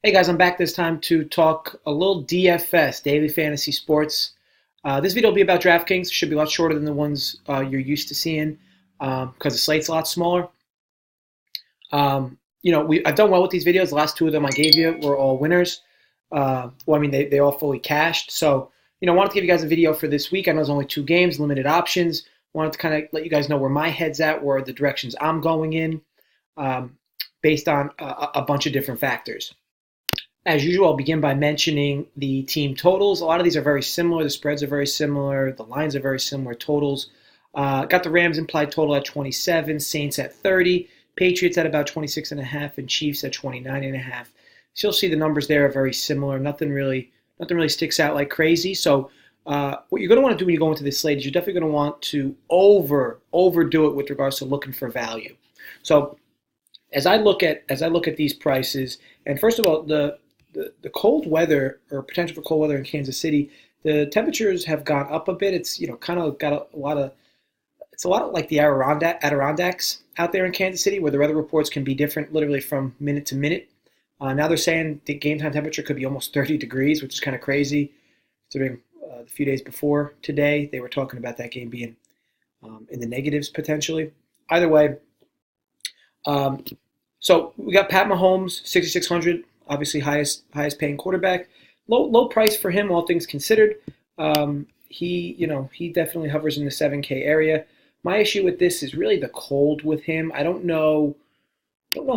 Hey guys, I'm back this time to talk a little DFS, Daily Fantasy Sports. This video will be about DraftKings. Should be a lot shorter than the ones you're used to seeing because the slate's a lot smaller. I've done well with these videos. The last two of them I gave you were all winners. They all fully cashed. So, I wanted to give you guys a video for this week. I know there's only two games, limited options. Wanted to kind of let you guys know where my head's at, where the directions I'm going in, based on a bunch of different factors. As usual, I'll begin by mentioning the team totals. A lot of these are very similar. The spreads are very similar. The lines are very similar. Totals. Got the Rams implied total at 27, Saints at 30, Patriots at about 26.5, and Chiefs at 29.5. So you'll see the numbers there are very similar. Nothing really sticks out like crazy. So what you're going to want to do when you go into this slate is you're definitely going to want to overdo it with regards to looking for value. So as I look at these prices, and first of all, the cold weather or potential for cold weather in Kansas City, the temperatures have gone up a bit. It's kind of got a lot of like the Adirondacks out there in Kansas City, where the weather reports can be different literally from minute to minute. Now they're saying the game time temperature could be almost 30 degrees, which is kind of crazy. Considering a few days before today, they were talking about that game being in the negatives potentially. Either way, so we got Pat Mahomes, 6,600. Obviously, highest paying quarterback. Low price for him, all things considered. He definitely hovers in the 7K area. My issue with this is really the cold with him. I don't know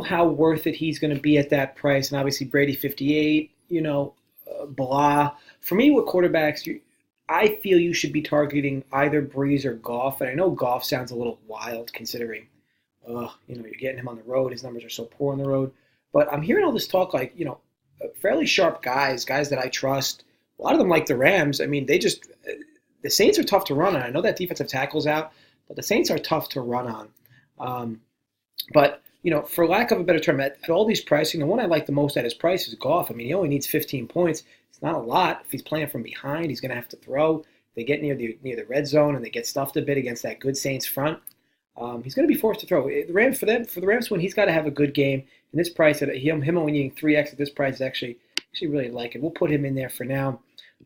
how worth it he's going to be at that price. And obviously Brady 58. Blah. For me, with quarterbacks, I feel you should be targeting either Breeze or Goff. And I know Goff sounds a little wild considering, you're getting him on the road. His numbers are so poor on the road. But I'm hearing all this talk like, fairly sharp guys that I trust. A lot of them like the Rams. I mean, the Saints are tough to run on. I know that defensive tackle's out, but the Saints are tough to run on. But for lack of a better term, at all these pricing, the one I like the most at his price is Goff. I mean, he only needs 15 points. It's not a lot. If he's playing from behind, he's going to have to throw. If they get near the red zone and they get stuffed a bit against that good Saints front, he's going to be forced to throw. For the Rams, when he's got to have a good game. And this price, him only needing 3x at this price is actually really like it. We'll put him in there for now,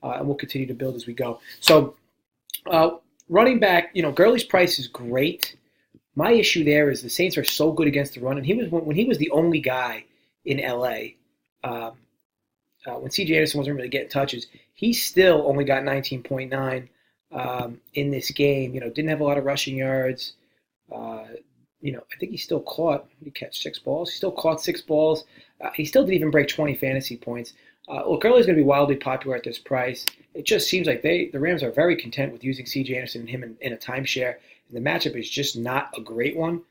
and we'll continue to build as we go. So, running back, Gurley's price is great. My issue there is the Saints are so good against the run, and when he was the only guy in LA, when C.J. Anderson wasn't really getting touches, he still only got 19.9 in this game. Didn't have a lot of rushing yards. I think he still caught, did he catch 6 balls? He still caught 6 balls. He still didn't even break 20 fantasy points. Gurley's going to be wildly popular at this price. It just seems like the Rams are very content with using C.J. Anderson and him in a timeshare. And the matchup is just not a great one,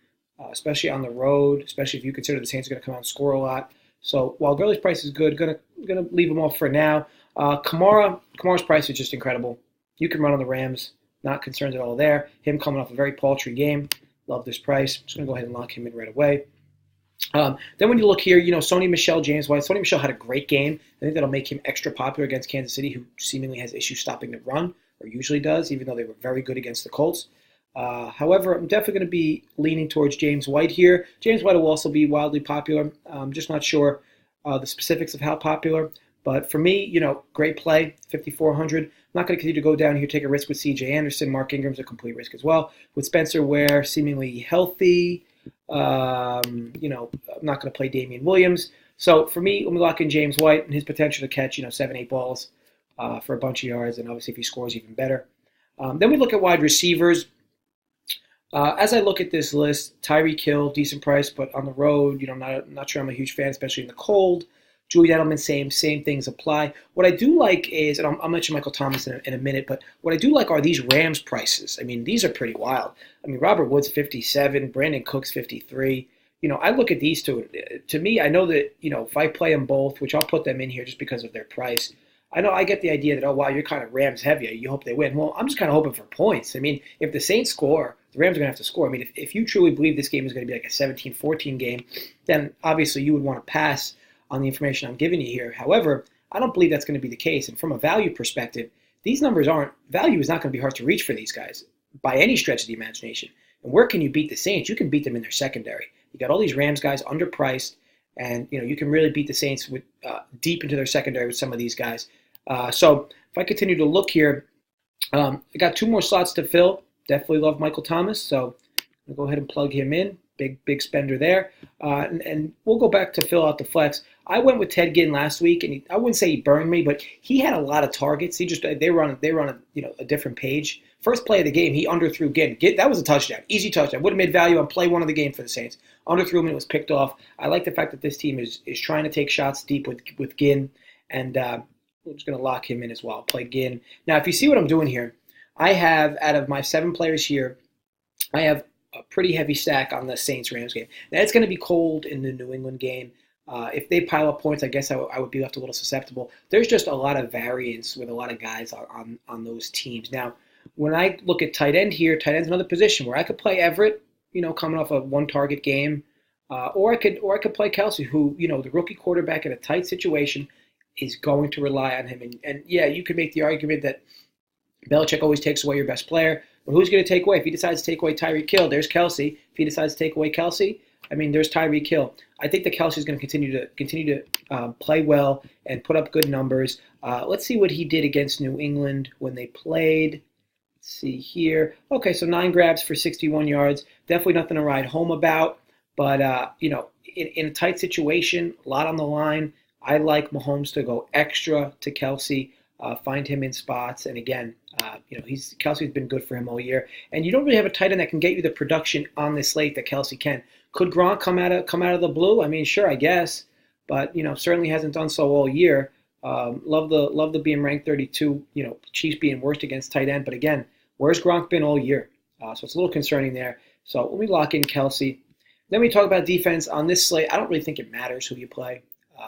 especially on the road, especially if you consider the Saints are going to come out and score a lot. So while Gurley's price is good, going to leave him off for now. Kamara's price is just incredible. You can run on the Rams. Not concerned at all there. Him coming off a very paltry game. Love this price. I'm just going to go ahead and lock him in right away. Then when you look here, Sony Michel, James White. Sony Michel had a great game. I think that'll make him extra popular against Kansas City, who seemingly has issues stopping the run, or usually does, even though they were very good against the Colts. However, I'm definitely going to be leaning towards James White here. James White will also be wildly popular. I'm just not sure the specifics of how popular. But for me, great play, 5,400. I'm not going to continue to go down here, take a risk with C.J. Anderson. Mark Ingram's a complete risk as well. With Spencer Ware seemingly healthy, I'm not going to play Damian Williams. So for me, let me lock in James White and his potential to catch, 7, 8 balls for a bunch of yards. And obviously if he scores, even better. Then we look at wide receivers. As I look at this list, Tyreek Hill, decent price, but on the road, not sure I'm a huge fan, especially in the cold. Julian Edelman, same things apply. What I do like is, and I'll mention Michael Thomas in a minute, but what I do like are these Rams prices. I mean, these are pretty wild. I mean, Robert Woods, 57, Brandon Cooks, 53. I look at these two. To me, I know that, if I play them both, which I'll put them in here just because of their price, I know I get the idea that, oh, wow, you're kind of Rams heavy. You hope they win. Well, I'm just kind of hoping for points. I mean, if the Saints score, the Rams are going to have to score. I mean, if you truly believe this game is going to be like a 17-14 game, then obviously you would want to pass on the information I'm giving you here. However, I don't believe that's going to be the case. And from a value perspective, value is not going to be hard to reach for these guys by any stretch of the imagination. And where can you beat the Saints? You can beat them in their secondary. You got all these Rams guys underpriced. And you can really beat the Saints with deep into their secondary with some of these guys. So if I continue to look here, I got 2 more slots to fill. Definitely love Michael Thomas, so I'll go ahead and plug him in. Big spender there. And we'll go back to fill out the flex. I went with Ted Ginn last week, and I wouldn't say he burned me, but he had a lot of targets. They were on a different page. First play of the game, he underthrew Ginn. That was a touchdown, easy touchdown. Would have made value on play 1 of the game for the Saints. Underthrew him and it was picked off. I like the fact that this team is trying to take shots deep with Ginn, and we're just going to lock him in as well. Play Ginn. Now, if you see what I'm doing here, I have, out of my 7 players here, I have a pretty heavy stack on the Saints-Rams game. Now, it's going to be cold in the New England game. If they pile up points, I guess I would be left a little susceptible. There's just a lot of variance with a lot of guys on those teams. Now, when I look at tight end here, tight end's another position where I could play Everett, coming off a 1-target game, or I could play Kelsey, who, the rookie quarterback in a tight situation is going to rely on him. And yeah, you could make the argument that Belichick always takes away your best player. But who's going to take away? If he decides to take away Tyreek Hill, there's Kelsey. If he decides to take away Kelsey, there's Tyreek Hill. I think that Kelsey's going to continue to play well and put up good numbers. Let's see what he did against New England when they played. Let's see here. Okay, so 9 grabs for 61 yards. Definitely nothing to write home about. But, in a tight situation, a lot on the line, I like Mahomes to go extra to Kelsey, find him in spots. And again, Kelsey's been good for him all year. And you don't really have a tight end that can get you the production on this slate that Kelsey can. Could Gronk come out of the blue? Sure, I guess. But, certainly hasn't done so all year. Love the being ranked 32, Chiefs being worst against tight end. But again, where's Gronk been all year? So it's a little concerning there. So let me lock in Kelsey. Then we talk about defense on this slate. I don't really think it matters who you play.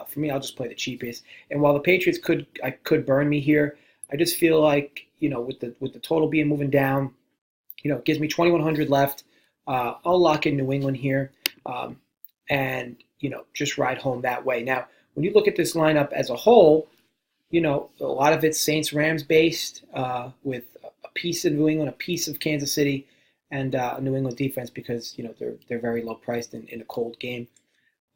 For me, I'll just play the cheapest. And while the Patriots could burn me here, I just feel like, with the total being moving down, it gives me 2,100 left. I'll lock in New England here, and just ride home that way. Now, when you look at this lineup as a whole, a lot of it's Saints-Rams based, with a piece of New England, a piece of Kansas City, and a New England defense because they're very low priced in a cold game.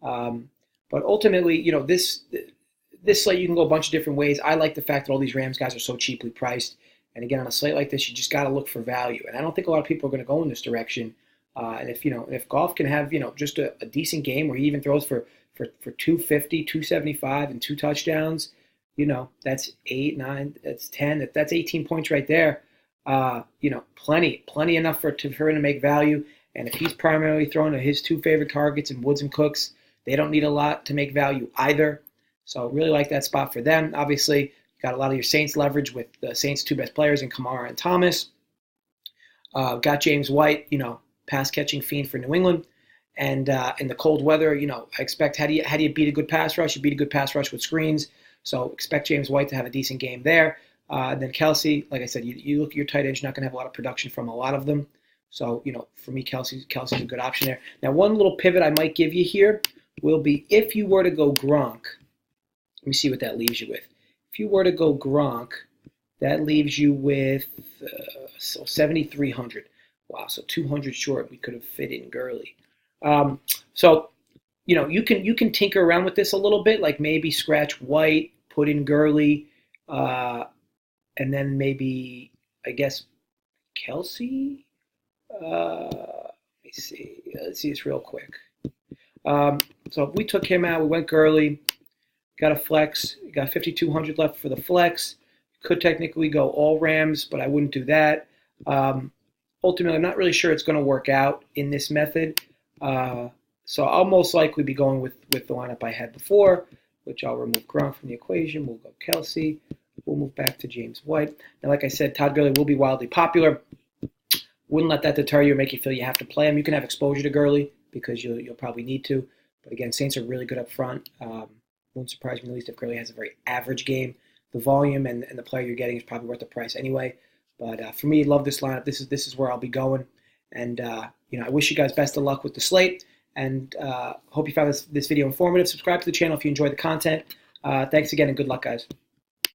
But ultimately, this slate you can go a bunch of different ways. I like the fact that all these Rams guys are so cheaply priced. And again, on a slate like this, you just got to look for value. And I don't think a lot of people are going to go in this direction. And if Goff can have just a decent game where he even throws for 250, 275, and 2 touchdowns, that's 8, 9, that's 10, that's 18 points right there. Plenty enough for him to make value. And if he's primarily throwing to his 2 favorite targets in Woods and Cooks, they don't need a lot to make value either. So really like that spot for them. Obviously, got a lot of your Saints leverage with the Saints' 2 best players in Kamara and Thomas. Got James White, pass-catching fiend for New England. And in the cold weather, I expect how do you beat a good pass rush? You beat a good pass rush with screens. So expect James White to have a decent game there. Then Kelsey, like I said, you look at your tight end, you're not going to have a lot of production from a lot of them. So, for me, Kelsey's a good option there. Now, one little pivot I might give you here will be if you were to go Gronk. Let me see what that leaves you with. If you were to go Gronk, that leaves you with 7,300. Wow, so 200 short. We could have fit in Gurley. So you can tinker around with this a little bit, like maybe scratch White, put in Gurley, and then maybe I guess Kelsey. Let me see. Let's see this real quick. So if we took him out, we went Gurley. Got a flex. Got 5,200 left for the flex. Could technically go all Rams, but I wouldn't do that. Ultimately, I'm not really sure it's going to work out in this method. So I'll most likely be going with the lineup I had before, which I'll remove Gronk from the equation. We'll go Kelsey. We'll move back to James White. Now, like I said, Todd Gurley will be wildly popular. Wouldn't let that deter you or make you feel you have to play him. You can have exposure to Gurley because you'll probably need to. But again, Saints are really good up front. Won't surprise me in the least if Gurley has a very average game. The volume and the player you're getting is probably worth the price anyway. But for me, love this lineup. This is where I'll be going. And I wish you guys best of luck with the slate. And hope you found this video informative. Subscribe to the channel if you enjoyed the content. Thanks again and good luck, guys.